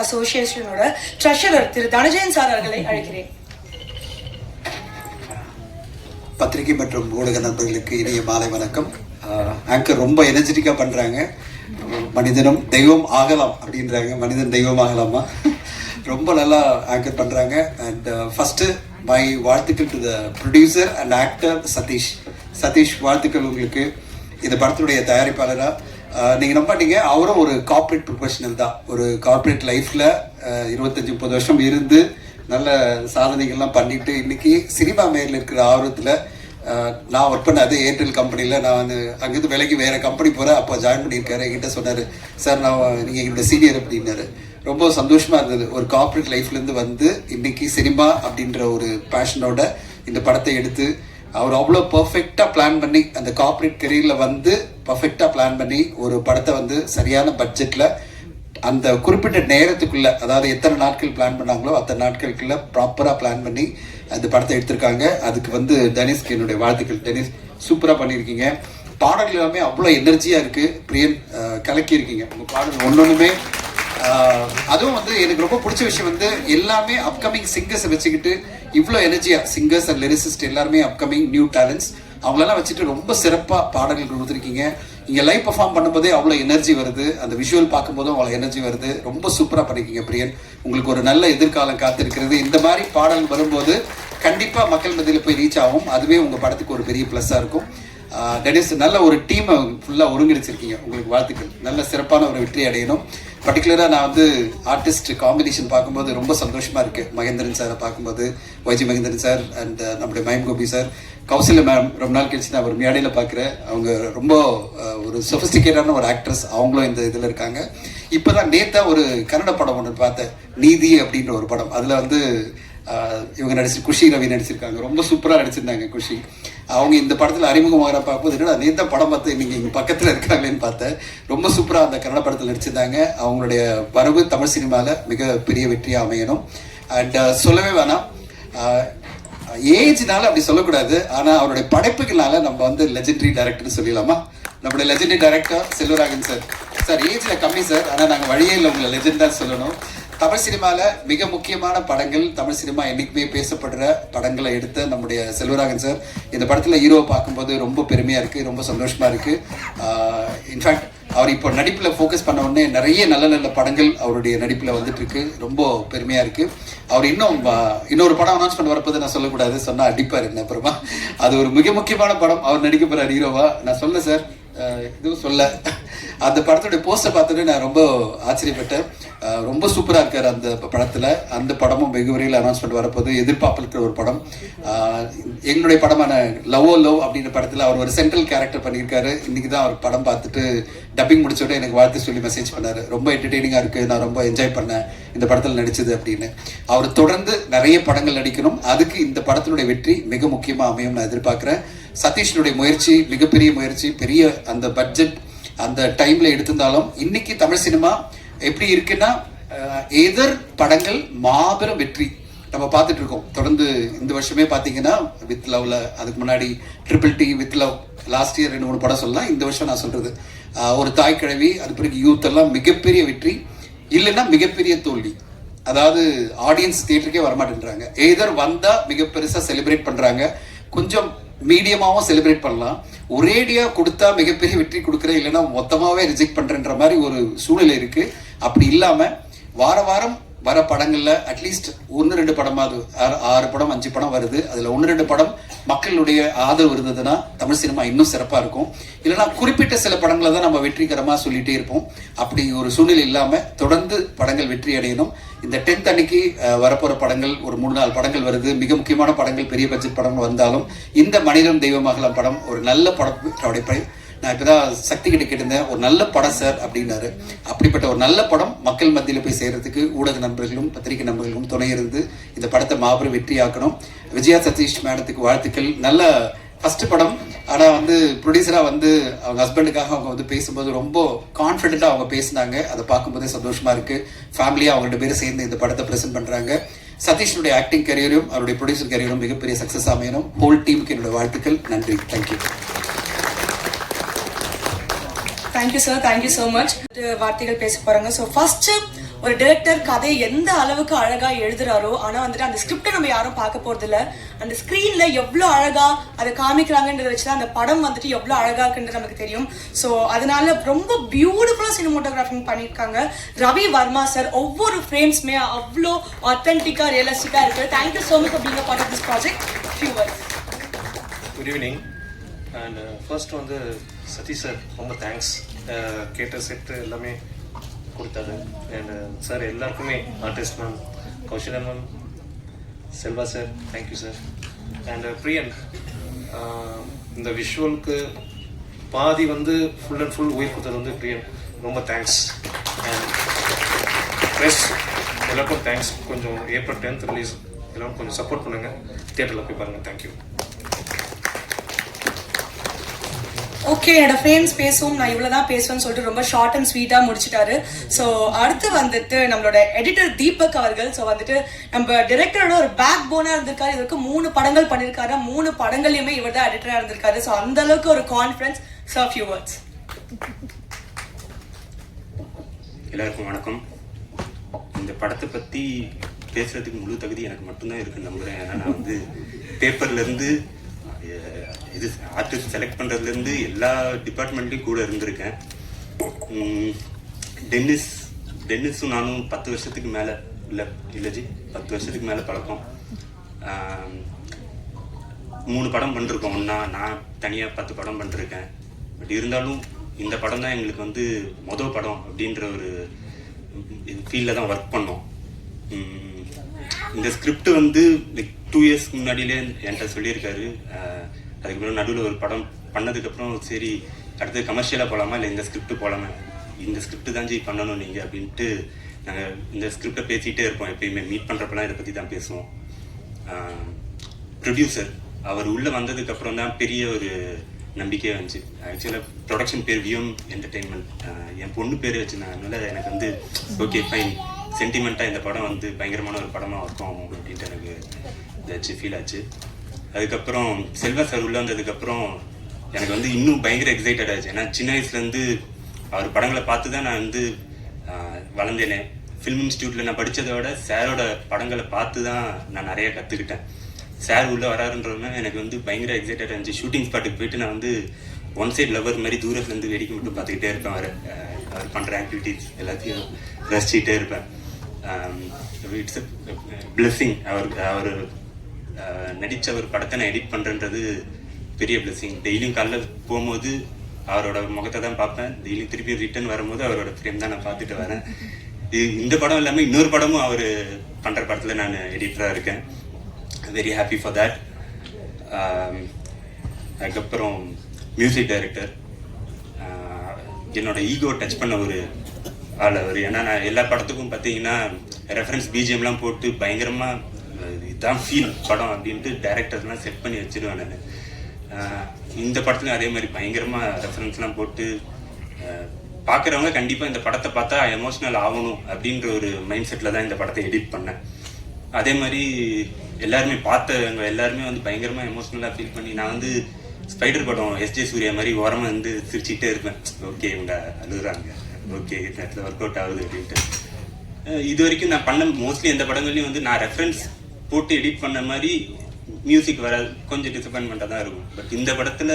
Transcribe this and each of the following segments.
அசோசியேஷனோட treasurer திரு Dhanajayan sir அவர்களை அழைக்கிறேன். பத்திரிகை மற்றும் ஊடக நண்பர்களுக்கு இனிய மாலை வணக்கம். ஆங்கர் ரொம்ப எனர்ஜெட்டிக்காக பண்ணுறாங்க. மனிதனும் தெய்வம் ஆகலாம் அப்படின்றாங்க. மனிதன் தெய்வம் ஆகலாமா? ரொம்ப நல்லா ஆங்கர் பண்ணுறாங்க. அண்ட் ஃபஸ்ட்டு மை வாழ்த்துக்கள் to the producer and actor Sathish வாழ்த்துக்கள் உங்களுக்கு. இந்த படத்துடைய தயாரிப்பாளராக நீங்கள் நம்பாட்டீங்க, அவரும் ஒரு கார்ப்பரேட் ப்ரொஃபஷனல் தான். ஒரு கார்ப்பரேட் லைஃப்பில் 25-30 வருஷம் இருந்து நல்ல சாதனைகள்லாம் பண்ணிட்டு இன்னைக்கு சினிமா மேல இருக்கிற ஆர்வத்தில் நான் ஒர்க் பண்ண அதே ஏர்டெல் கம்பெனியில் நான் அங்கேருந்து விலைக்கு வேறு கம்பெனி போகிறேன். அப்போ ஜாயின் பண்ணியிருக்காரு. என்கிட்ட சொன்னார், சார் நீங்கள் எங்களோட சீனியர் அப்படின்னாரு. ரொம்ப சந்தோஷமாக இருந்தது. ஒரு கார்ப்பரேட் லைஃப்லேருந்து வந்து இன்னைக்கு சினிமா அப்படின்ற ஒரு பேஷனோட இந்த படத்தை எடுத்து அவர் அவ்வளோ பர்ஃபெக்டாக பிளான் பண்ணி அந்த கார்ப்பரேட் கெரியரில் வந்து பர்ஃபெக்டாக பிளான் பண்ணி ஒரு படத்தை வந்து சரியான பட்ஜெட்டில் அந்த குறிப்பிட்ட நேரத்துக்குள்ள, அதாவது எத்தனை நாட்கள் பிளான் பண்ணாங்களோ அத்தனை நாட்களுக்குள்ள ப்ராப்பராக பிளான் பண்ணி அந்த படத்தை எடுத்திருக்காங்க. அதுக்கு வந்து டெனிஸ்க்கு என்னுடைய வாழ்த்துக்கள். டெனிஸ் சூப்பராக பண்ணியிருக்கீங்க. பாடல்கள் எல்லாமே அவ்வளோ எனர்ஜியாக இருக்குது. பிரியன் கலக்கி இருக்கீங்க உங்கள் பாடல் ஒன்னொன்றுமே. அதுவும் வந்து எனக்கு ரொம்ப பிடிச்ச விஷயம் வந்து எல்லாமே அப்கமிங் சிங்கர்ஸை வச்சுக்கிட்டு இவ்வளோ எனர்ஜியாக சிங்கர்ஸ் அண்ட் லிரிசிஸ்ட் எல்லாருமே அப்கமிங் நியூ டேலண்ட்ஸ் அவங்களெல்லாம் வச்சுட்டு ரொம்ப சிறப்பாக பாடல்கள் கொடுத்துருக்கீங்க. இங்கே லைவ் பர்ஃபார்ம் பண்ணும்போதே அவ்வளோ எனர்ஜி வருது. அந்த விஷுவல் பார்க்கும்போதும் அவ்வளோ எனர்ஜி வருது. ரொம்ப சூப்பராக பண்ணியிருக்கீங்க பிரியன். உங்களுக்கு ஒரு நல்ல எதிர்காலம் காத்திருக்கிறது. இந்த மாதிரி பாடல் வரும்போது கண்டிப்பாக மக்கள் மத்தியில் போய் ரீச் ஆகும். அதுவே உங்கள் படத்துக்கு ஒரு பெரிய ப்ளஸ்ஸாக இருக்கும். டெனிஸ் நல்ல ஒரு டீமை ஃபுல்லாக ஒருங்கிணைச்சிருக்கீங்க. உங்களுக்கு வாழ்த்துக்கள். நல்ல சிறப்பான ஒரு வெற்றி அடையணும். பர்டிகுலராக நான் வந்து ஆர்டிஸ்ட் காம்பினேஷன் பார்க்கும்போது ரொம்ப சந்தோஷமாக இருக்குது. மகேந்திரன் சாரை பார்க்கும்போது, ஒய்ஜி மகேந்திரன் சார் அண்ட் நம்முடைய மயம் கோபி சார், கௌசல்யா மேம் ரொம்ப நாள் கழிச்சு நான் ஒரு மேடையில் பார்க்குறேன். அவங்க ரொம்ப ஒரு சொஃபிஸ்டிகேட்டான ஒரு ஆக்ட்ரஸ். அவங்களும் இந்த இதில் இருக்காங்க. இப்போ தான் நேற்று ஒரு கன்னட படம் ஒன்று பார்த்தேன், நீதி அப்படின்ற ஒரு படம். அதில் வந்து இவங்க குஷி ரவி நடிச்சிருக்காங்க. ரொம்ப சூப்பராக நடிச்சிருந்தாங்க குஷி. அவங்க இந்த படத்தில் அறிமுகமாக பார்க்கும்போது என்னடா நேற்று படம் பார்த்து நீங்கள் இங்கே பக்கத்தில் இருக்காங்களேன்னு பார்த்தேன். ரொம்ப சூப்பராக அந்த கன்னட படத்தில் நடிச்சிருந்தாங்க. அவங்களுடைய வரவு தமிழ் சினிமாவில் மிகப்பெரிய வெற்றியாக அமையணும். அண்ட் சொல்லவே வேணாம், ஏஜ்னால அப்படி சொல்லக்கூடாது, ஆனால் அவருடைய படைப்புகளால நம்ம வந்து லெஜெண்டரி டைரக்டர்னு சொல்லிடலாமா? நம்மளுடைய legendary director Selvaraghavan sir. Sir ஏஜில் கம்மி சார், ஆனால் நாங்கள் வழியே இல்லை உங்களை லெஜெண்ட் தான் சொல்லணும். தமிழ் சினிமாவில் மிக முக்கியமான படங்கள், தமிழ் சினிமா என்றைக்குமே பேசப்படுற படங்களை எடுத்த நம்முடைய செல்வராகவன் சார் இந்த படத்தில் ஹீரோவை பார்க்கும்போது ரொம்ப பெருமையாக இருக்குது, ரொம்ப சந்தோஷமாக இருக்குது. இன்ஃபேக்ட் அவர் இப்போ நடிப்பில் ஃபோக்கஸ் பண்ண உடனே நிறைய நல்ல நல்ல படங்கள் அவருடைய நடிப்பில் வந்துட்டு இருக்கு. ரொம்ப பெருமையாக இருக்குது. அவர் இன்னொரு படம் அனௌன்ஸ்மெண்ட் வரப்போது நான் சொல்லக்கூடாது, சொன்னால் அடிப்பார் என்ன அப்புறமா. அது ஒரு மிக முக்கியமான படம். அவர் நடிக்க போகிறார் ஹீரோவா. நான் சொல்ல சார் இதுவும் சொல்ல. அந்த படத்துடைய போஸ்டர் பார்த்துட்டு நான் ரொம்ப ஆச்சரியப்பட்டேன். ரொம்ப சூப்பராக இருக்கார் அந்த படத்தில். அந்த படமும் வெகு விரைவில் அனௌன்ஸ்மெண்ட் வரப்போது. எதிர்பார்ப்பில் இருக்கிற ஒரு படம். எங்களுடைய படமான லவ் அப்படின்ற படத்தில் அவர் ஒரு சென்ட்ரல் கேரக்டர் பண்ணியிருக்காரு. இன்றைக்கி தான் அவர் படம் பார்த்துட்டு டப்பிங் முடிச்சோட எனக்கு வாழ்த்து சொல்லி மெசேஜ் பண்ணார். ரொம்ப என்டர்டெய்னிங்காக இருக்குது, நான் ரொம்ப என்ஜாய் பண்ணேன் இந்த படத்தில் நடிச்சது அப்படின்னு. அவர் தொடர்ந்து நிறைய படங்கள் நடிக்கணும். அதுக்கு இந்த படத்தினுடைய வெற்றி மிக முக்கியமாக அமையும் நான் எதிர்பார்க்குறேன். சதீஷனுடைய முயற்சி மிகப்பெரிய முயற்சி. பெரிய அந்த பட்ஜெட் அந்த டைம்ல எடுத்திருந்தாலும் இன்னைக்கு தமிழ் சினிமா எப்படி இருக்குன்னா எதிர் படங்கள் மாபெரும் வெற்றி நம்ம பார்த்துட்டு இருக்கோம். தொடர்ந்து இந்த வருஷமே பார்த்தீங்கன்னா வித் லவ்ல, அதுக்கு முன்னாடி triple D, with love, last year 2-3 படம் சொல்லலாம். இந்த வருஷம் நான் சொல்றது ஒரு தாய் கிழவி, அது பிறகு யூத் எல்லாம் மிகப்பெரிய வெற்றி, இல்லைன்னா மிகப்பெரிய தோல்வி. அதாவது ஆடியன்ஸ் தியேட்டருக்கே வரமாட்டேன்றாங்க. எதர் வந்தா மிக பெருசா செலிப்ரேட் பண்றாங்க, கொஞ்சம் மீடியமாகவும் செலிப்ரேட் பண்ணலாம். ஒரேடியாக கொடுத்தா மிகப்பெரிய வெற்றி கொடுக்குறேன், இல்லைன்னா மொத்தமாகவே ரிஜெக்ட் பண்ணுறேன்ற மாதிரி ஒரு சூழ்நிலை இருக்குது. அப்படி இல்லாமல் வார வாரம் வர படங்களில் அட்லீஸ்ட் 1-2 படமாவது, 6 படம் 5 படம் வருது, அதில் 1-2 படம் மக்களுடைய ஆதரவு இருந்ததுன்னா தமிழ் சினிமா இன்னும் சிறப்பாக இருக்கும். இல்லைனா குறிப்பிட்ட சில படங்களை தான் நம்ம வெற்றிகரமாக சொல்லிகிட்டே இருப்போம். அப்படி ஒரு சூழ்நிலை இல்லாமல் தொடர்ந்து படங்கள் வெற்றி அடையணும். இந்த 10th அன்னைக்கு வரப்போகிற படங்கள் ஒரு 3-4 படங்கள் வருது. மிக முக்கியமான படங்கள், பெரிய பட்ஜெட் படங்கள் வந்தாலும் இந்த மனிதன் தெய்வமாகலாம் படம் ஒரு நல்ல படம். நான் இப்போதான் சக்தி கிட்ட கேட்டிருந்தேன், ஒரு நல்ல படம் சார் அப்படின்னாரு. அப்படிப்பட்ட ஒரு நல்ல படம் மக்கள் மத்தியில் போய் சேர்றதுக்கு ஊடக நண்பர்களும் பத்திரிகை நண்பர்களும் துணை இருந்து இந்த படத்தை மாபெரும் வெற்றியாக்கணும். விஜயா சதீஷ் மேடத்துக்கு வாழ்த்துக்கள். நல்ல ஃபர்ஸ்ட் படம். ஆனால் வந்து ப்ரொடியூசராக வந்து அவங்க ஹஸ்பண்டுக்காக அவங்க வந்து பேசும்போது ரொம்ப கான்ஃபிடென்ட்டாக அவங்க பேசினாங்க. அதை பார்க்கும்போதே சந்தோஷமாக இருக்குது. ஃபேமிலியாக அவங்க 2 பேரும் சேர்ந்து இந்த படத்தை ப்ரெசென்ட் பண்ணுறாங்க. சதீஷனுடைய ஆக்டிங் கரியரும் அவருடைய ப்ரொடியூசர் கரியரும் மிகப்பெரிய சக்ஸஸ் அமையணும். ஹோல் டீமுக்கு என்னோட வாழ்த்துக்கள். நன்றி. Thank you. Thank you sir, thank you so much. வார்த்தைகள் பேச போகிறாங்க. ஸோ ஃபர்ஸ்ட் ஒரு டைரக்டர் கதையை எந்த அளவுக்கு அழகா எழுதுறாரோ, ஆனா வந்துட்டு அந்த ஸ்கிரிப்டை நம்ம யாரும் பார்க்க போறது இல்ல. அந்த ஸ்கிரீன்ல எவ்வளவு அழகா அதை காமிக்கிறாங்கன்றத வச்சுதான் அந்த படம் வந்துட்டு எவ்வளவு அழகா இருக்குன்றது நமக்கு தெரியும். ஸோ அதனால ரொம்ப பியூட்டிஃபுல்லா சினிமோட்டோகிராஃபிங் பண்ணியிருக்காங்க ரவி வர்மா சார். ஒவ்வொரு ஃப்ரேம்ஸுமே அவ்வளோ ஆத்தென்டிக்கா ரியலிஸ்டிக்கா இருக்கு. Thank you so much for being a part of this project. Few words. Good evening. And first வந்து சதீஷ் சார் ரொம்ப தேங்க்ஸ். கேட்ட செட்டு எல்லாமே கொடுத்தாரு. அண்ட் சார் எல்லாருக்குமே artist ma'am, Kaushalya ma'am, Selva sir, thank you sir. And Priyan இந்த விஷுவலுக்கு பாதி வந்து ஃபுல் அண்ட் ஃபுல் உயிர் கொடுத்தது வந்து பிரியன், ரொம்ப தேங்க்ஸ். அண்ட் ப்ரெஸ் எல்லாருக்கும் தேங்க்ஸ். கொஞ்சம் ஏப்ரல் 10th ரிலீஸ் எல்லாரும் கொஞ்சம் சப்போர்ட் பண்ணுங்கள், தியேட்டரில் போய் பாருங்கள். தேங்க்யூ. ஓகே, என்னோட ஃப்ரெண்ட்ஸ் பேசுவோம், நான் இவ்வளவுதான் பேசுவேன்னு சொல்லிட்டு ரொம்ப ஷார்ட் அண்ட் ஸ்வீட்டா முடிச்சிட்டாரு. ஸோ அடுத்து வந்துட்டு நம்மளோட எடிட்டர் தீபக் அவர்கள். ஸோ வந்துட்டு நம்ம டிரெக்டரோட ஒரு பேக் போனா இருந்திருக்காரு. இதுக்கு 3 படங்கள் பண்ணிருக்காரு. 3 படங்கள்லயுமே இவர் தான் எடிட்டரா இருந்திருக்காரு. ஸோ அந்த அளவுக்கு ஒரு கான்ஃபிடன்ஸ். So few words. எல்லாருக்கும் வணக்கம். இந்த படத்தை பத்தி பேசுறதுக்கு முழு தகுதி எனக்கு மட்டும்தான் இருக்குன்னு நம்புறேன். ஏன்னா நான் வந்து பேப்பர்ல இருந்து இது ஆர்டிஸ்ட் செலக்ட் பண்ணுறதுலேருந்து எல்லா டிபார்ட்மெண்ட்லேயும் கூட இருந்திருக்கேன். டென்னிஸும் நானும் 10 வருஷத்துக்கு மேலே இல்லைஜி 10 வருஷத்துக்கு மேலே பழக்கம். 3 படம் பண்ணிருக்கோம் ஒன்றா. நான் தனியாக 10 படம் பண்ணிருக்கேன். பட் இருந்தாலும் இந்த படம் தான் எங்களுக்கு வந்து மொதல் படம் அப்படின்ற ஒரு ஃபீல்டில் தான் ஒர்க் பண்ணோம். இந்த ஸ்கிரிப்ட் வந்து 2 இயர்ஸ்க்கு முன்னாடியிலே என்கிட்ட சொல்லியிருக்காரு. அதுக்கப்புறம் நடுவில் ஒரு படம் பண்ணதுக்கப்புறம் சரி அடுத்து கமர்ஷியலாக போகலாமா இல்லை இந்த ஸ்கிரிப்ட் போகலாமா, இந்த ஸ்கிரிப்ட் தான் ஜி பண்ணணும் நீங்கள் அப்படின்ட்டு நாங்கள் இந்த ஸ்கிரிப்டை பேசிகிட்டே இருப்போம். எப்பயுமே மீட் பண்ணுறப்பெல்லாம் இதை பற்றி தான் பேசுவோம். ப்ரொடியூசர் அவர் உள்ளே வந்ததுக்கப்புறம் தான் பெரிய ஒரு நம்பிக்கையாக வந்துச்சு. ஆக்சுவலாக ப்ரொடக்ஷன் பேர் விஎம் என்டர்டெயின்மெண்ட், என் பொண்ணு பேர் வச்சுருந்தாங்க. அதனால எனக்கு வந்து ஓகே ஃபைன், சென்டிமெண்ட்டாக இந்த படம் வந்து பயங்கரமான ஒரு படமாக ஒர்க் ஆகும் அப்படின்ட்டு எனக்கு இதாச்சு ஃபீல் ஆச்சு. அதுக்கப்புறம் செல்வா சார் உள்ளே வந்ததுக்கப்புறம் எனக்கு வந்து இன்னும் பயங்கர எக்ஸைட்டட் ஆச்சு. ஏன்னா சின்ன வயசுலேருந்து அவர் படங்களை பார்த்து தான் நான் வந்து வளர்ந்தேனே. ஃபிலிம் இன்ஸ்டியூட்டில் நான் படித்ததை விட சாரோட படங்களை பார்த்து தான் நான் நிறைய கற்றுக்கிட்டேன். சார் உள்ளே வராருன்றதுனா எனக்கு வந்து பயங்கர எக்ஸைட்டட் இருந்துச்சு. ஷூட்டிங் ஸ்பாட்டுக்கு போயிட்டு நான் வந்து ஒன் சைட் லவர் மாதிரி தூரத்துலேருந்து வேடிக்கை மட்டும் பார்த்துக்கிட்டே இருப்பேன். அவர் பண்ணுற ஆக்டிவிட்டீஸ் எல்லாத்தையும் ரசிச்சுக்கிட்டே இருப்பேன். It's blessing. அவர் நடித்த ஒரு படத்தை நான் எடிட் பண்ணுறன்றது பெரிய பிளெஸ்ஸிங். டெய்லியும் காலைல போகும்போது அவரோட முகத்தை தான் பார்ப்பேன். டெய்லியும் திருப்பி ரிட்டர்ன் வரும்போது அவரோட ஃப்ரேம் தான் நான் பார்த்துட்டு வரேன். இந்த படம் இல்லாமல் இன்னொரு படமும் அவர் பண்ணுற படத்தில் நான் எடிட்டராக இருக்கேன். Very happy for that. அதுக்கப்புறம் மியூசிக் டைரக்டர் என்னோட ஈகோ டச் பண்ண ஒரு ஆள் அவர். ஏன்னா நான் எல்லா படத்துக்கும் பார்த்தீங்கன்னா ரெஃபரன்ஸ் பிஜிஎம்லாம் போட்டு பயங்கரமாக இதுதான் ஃபீல் படம் அப்படின்ட்டு டைரக்டர்ஸ்லாம் செட் பண்ணி வச்சிருவேன் நான். இந்த படத்துலையும் அதே மாதிரி பயங்கரமாக ரெஃபரன்ஸ்லாம் போட்டு பார்க்குறவங்க கண்டிப்பாக இந்த படத்தை பார்த்தா எமோஷ்னல் ஆகணும் அப்படின்ற ஒரு மைண்ட் செட்டில் தான் இந்த படத்தை எடிட் பண்ணேன். அதே மாதிரி எல்லாருமே பார்த்தவங்க எல்லாருமே வந்து பயங்கரமாக எமோஷ்னலாக ஃபீல் பண்ணி நான் வந்து ஸ்பைடர் படம் எஸ்ஜே சூர்யா மாதிரி ஓரமாக வந்து சிரிச்சுக்கிட்டே இருப்பேன். ஓகே இவங்க அழுகுறாங்க, ஓகே நேரத்தில் ஒர்க் அவுட் ஆகுது அப்படின்ட்டு. இது வரைக்கும் நான் பண்ண மோஸ்ட்லி எந்த படங்கள்லையும் வந்து நான் ரெஃபரன்ஸ் போட்டு எடிட் பண்ண மாதிரி மியூசிக் வர கொஞ்சம் டிசப்பாயின்மெண்ட்டாக தான் இருக்கும். பட் இந்த படத்தில்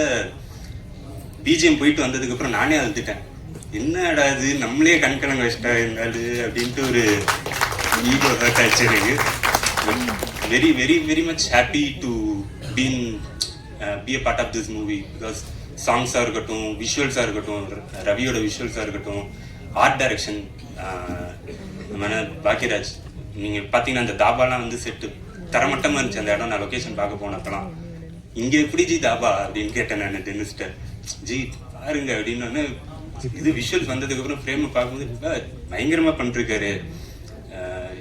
பிஜிஎம் போயிட்டு வந்ததுக்கப்புறம் நானே அழுதுட்டேன். என்னடா இது நம்மளே கண்கலங்க வச்சிட்டா இருந்தாலு அப்படின்ட்டு ஒரு ஈகோ ஹர்ட் ஆச்சு எனக்கு. Very very very much happy to been be a part of this movie. Because சாங்ஸாக இருக்கட்டும், விஷுவல்ஸாக இருக்கட்டும், ரவியோட விஷுவல்ஸாக இருக்கட்டும், ஆர்ட் டைரக்ஷன் பாக்கியராஜ். நீங்கள் பார்த்தீங்கன்னா அந்த தாபாலாம் வந்து செட்டு தரமட்டமாக இருந்துச்சு. அந்த இடம் நான் லொக்கேஷன் பார்க்க போனப்பெல்லாம் இங்கே எப்படி ஜி தாபா அப்படின்னு கேட்டேன் நான் டென்னிஸ்ட்டை. ஜி பாருங்க அப்படின்னு இது விஷுவல்ஸ் வந்ததுக்கப்புறம் ஃப்ரேமை பார்க்கும்போது பயங்கரமாக பண்ணிருக்காரு.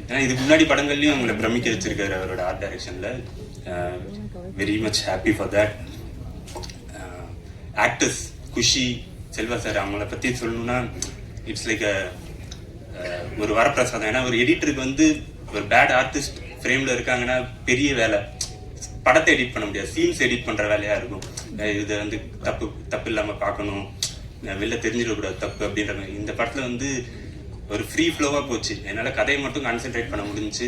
ஏன்னா இதுக்கு முன்னாடி படங்கள்லையும் அவங்களை பிரமிக்க வச்சிருக்காரு அவரோட ஆர்ட் டைரக்ஷனில். Very much happy for that. Actors Khushi, Selva sir அவங்கள பற்றி சொல்லணும்னா இட்ஸ் லைக் ஒரு வரப்பிரசாதம். ஏன்னா ஒரு எடிட்டருக்கு வந்து ஒரு பேட் ஆர்டிஸ்ட் ஃப்ரேமில் இருக்காங்கன்னா பெரிய வேலை. படத்தை எடிட் பண்ண முடியாது, சீன்ஸ் எடிட் பண்ணுற வேலையாக இருக்கும். இதை வந்து தப்பு இல்லாமல் பார்க்கணும், வெளில தெரிஞ்சிடக்கூடாது தப்பு அப்படின்ற மாதிரி. இந்த படத்தில் வந்து ஒரு ஃப்ரீ ஃப்ளோவாக போச்சு. என்னால் கதையை மட்டும் கான்சென்ட்ரேட் பண்ண முடிஞ்சு.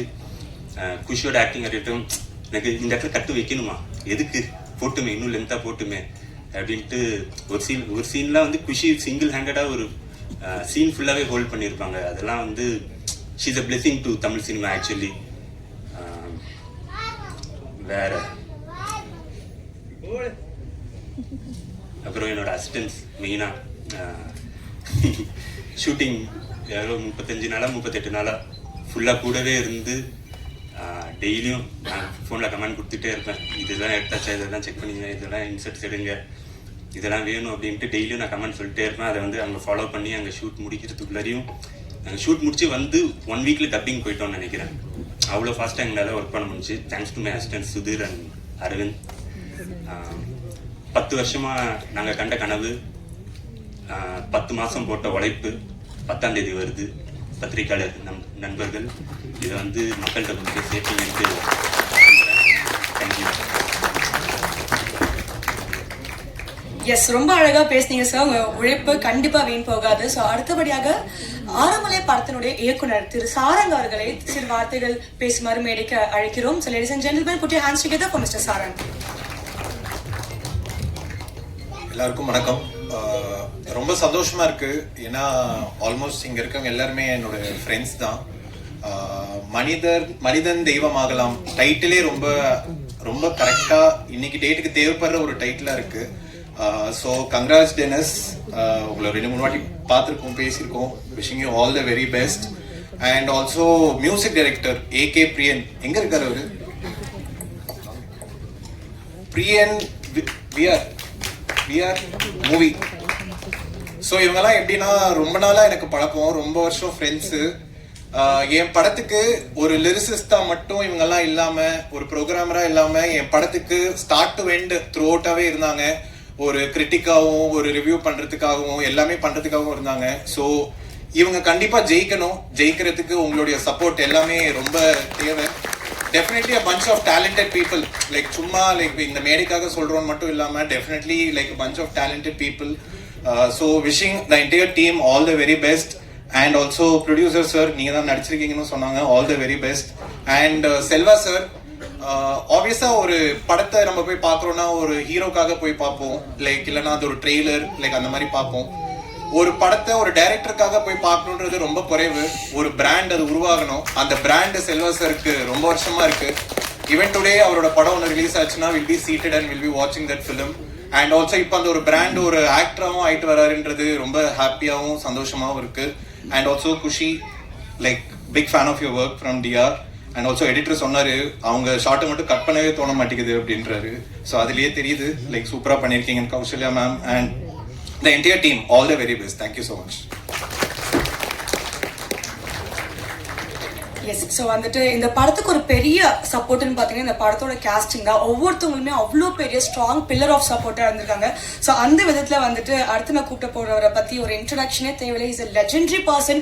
குஷியோட ஆக்டிங் அறியட்டும், எனக்கு இந்த இடத்துல கட்டு வைக்கணுமா, எதுக்கு போட்டுமே, இன்னும் லென்த்தாக போட்டுமே அப்படின்ட்டு ஒரு சீன்லாம் வந்து குஷி சிங்கிள் ஹேண்டடாக ஒரு சீன் ஃபுல்லாகவே ஹோல்ட் பண்ணியிருப்பாங்க. அதெல்லாம் வந்து she's a blessing to Tamil cinema actually. வேற அப்புறம் என்னோட அசிஸ்டன்ஸ் மெயினாக ஷூட்டிங் 35 நாளா 38 நாளா ஃபுல்லாக கூடவே இருந்து டெய்லியும் நான் ஃபோனில் கமெண்ட் கொடுத்துட்டே இருப்பேன். இதெல்லாம் எடுத்தாச்சா, இதெல்லாம் செக் பண்ணிங்க, இதெல்லாம் இன்சர்ட்ஸ் எடுங்க, இதெல்லாம் வேணும் அப்படின்ட்டு டெய்லியும் நான் கமெண்ட் சொல்லிட்டே இருப்பேன். அதை வந்து அங்கே ஃபாலோ பண்ணி அங்கே ஷூட் முடிக்கிறதுக்குள்ளாரையும் நாங்கள் ஷூட் முடிச்சு வந்து 1 வீக்கில் டப்பிங் போயிட்டோம்னு நினைக்கிறேன். அவ்வளோ ஃபாஸ்ட்டாக எங்களால் ஒர்க் பண்ண முடிஞ்சு. Thanks to my assistant Sudheer and Aravind. 10 வருஷமாக நாங்கள் கண்ட கனவு, 10 மாதம் போட்ட உழைப்பு 10ஆம் தேதி வருது. பத்திரிகையாளர் நண்பர்கள் இதை வந்து மக்கள்கிட்ட கொடுத்து சேர்த்து தேங்க்யூ. எஸ், ரொம்ப அழகா பேசுனீங்க சார். உங்க உழைப்பு கண்டிப்பா வீண் போகாது. ஸோ அடுத்தபடியாக ஆரமலை படத்தினுடைய இயக்குனர் திரு சாரங் அவர்களை சில வார்த்தைகள் பேசுமாறு மேடைக்கு அழைக்கிறோம். So ladies and gentlemen, put your hands together for Mr. Sarang. எல்லாருக்கும் வணக்கம். ரொம்ப சந்தோஷமா இருக்கு. ஏன்னா ஆல்மோஸ்ட் இங்க இருக்கவங்க எல்லாருமே என்னோட ஃப்ரெண்ட்ஸ் தான். மனிதன் தெய்வமாகலாம் டைட்டிலே ரொம்ப ரொம்ப கரெக்டா இன்னைக்கு டேட்டுக்கு தேவைப்படுற ஒரு டைட்டிலா இருக்கு. ஸோ கங்க்ராட்ஸ் டெனிஸ், உங்களை 2-3 வாட்டி பார்த்துருக்கோம், பேசியிருக்கோம். Wishing you all the very best. And also music director AK Priyan, எங்க இருக்காரு அவரு? பிரியன் விஆர் மூவி. ஸோ இவங்கெல்லாம் எப்படின்னா ரொம்ப நாளா எனக்கு பழக்கம், ரொம்ப வருஷம் ஃப்ரெண்ட்ஸு. என் படத்துக்கு ஒரு லிரிசிஸ்டா மட்டும் இவங்கெல்லாம் இல்லாம, ஒரு ப்ரோக்ராமரா இல்லாம என் படத்துக்கு ஸ்டார்ட் டு எண்ட் த்ரூ அவுட்டாவே இருந்தாங்க. ஒரு கிரிட்டிக்காகவும் ஒரு ரிவ்யூ பண்றதுக்காகவும் எல்லாமே பண்றதுக்காகவும் இருந்தாங்க. ஸோ இவங்க கண்டிப்பா ஜெயிக்கணும். ஜெயிக்கிறதுக்கு உங்களுடைய சப்போர்ட் எல்லாமே ரொம்ப தேவை. Definitely a bunch of talented people, like சும்மா லைக் இந்த மேடைக்காக சொல்றோம் மட்டும் இல்லாம definitely like a bunch of talented people. So wishing the entire team all the very best. And also producer sir, நீங்க தான் நடிச்சிருக்கீங்கன்னு சொன்னாங்க, all the very best. And Selva sir, ஆப்வியஸா ஒரு படத்தை நம்ம போய் பார்க்கறோம்னா ஒரு ஹீரோக்காக போய் பார்ப்போம், லைக் இல்லைன்னா அது ஒரு ட்ரெய்லர் லைக் அந்த மாதிரி பார்ப்போம். ஒரு படத்தை ஒரு டைரக்டருக்காக போய் பார்க்கணுன்றது ரொம்ப குறைவு. ஒரு பிராண்ட் அது உருவாகணும். அந்த பிராண்ட் செல்வா சாருக்கு ரொம்ப வருஷமா இருக்கு. ஈவன் டுடே அவரோட படம் ஒன்று ரிலீஸ் ஆச்சுன்னா will be seated and will be வாட்சிங் தட் ஃபிலிம். அண்ட் ஆல்சோ இப்போ அந்த ஒரு பிராண்ட் ஒரு ஆக்டராகவும் ஆயிட்டு வராருன்றது ரொம்ப ஹாப்பியாகவும் சந்தோஷமாகவும் இருக்கு. And also Khushi, like big fan of your work from TR. And also editor சொன்னாரு அவங்க ஷார்ட்டை மட்டும் கட் பண்ணவே தோண மாட்டேங்குது அப்படின்றாரு. ஸோ அதுலயே தெரியுது லைக் சூப்பரா பண்ணிருக்கீங்க Kausalya ma'am and the entire team, all the very best. Thank you so much. Yes, so வந்துட்டு இந்த படத்துக்கு ஒரு பெரிய சப்போர்ட்னு பார்த்தீங்கன்னா இந்த படத்தோட கேஸ்டிங் தான். ஒவ்வொருத்தவங்களுமே அவ்வளோ பெரிய ஸ்ட்ராங் பில்லர் ஆஃப் சப்போர்ட்டாக இருந்திருக்காங்க. ஸோ அந்த விதத்தில் வந்துட்டு அடுத்து நான் கூப்பிட்ட போகிறவரை பற்றி ஒரு இன்ட்ரடக்ஷனே தேவையில்லை. Is a legendary person.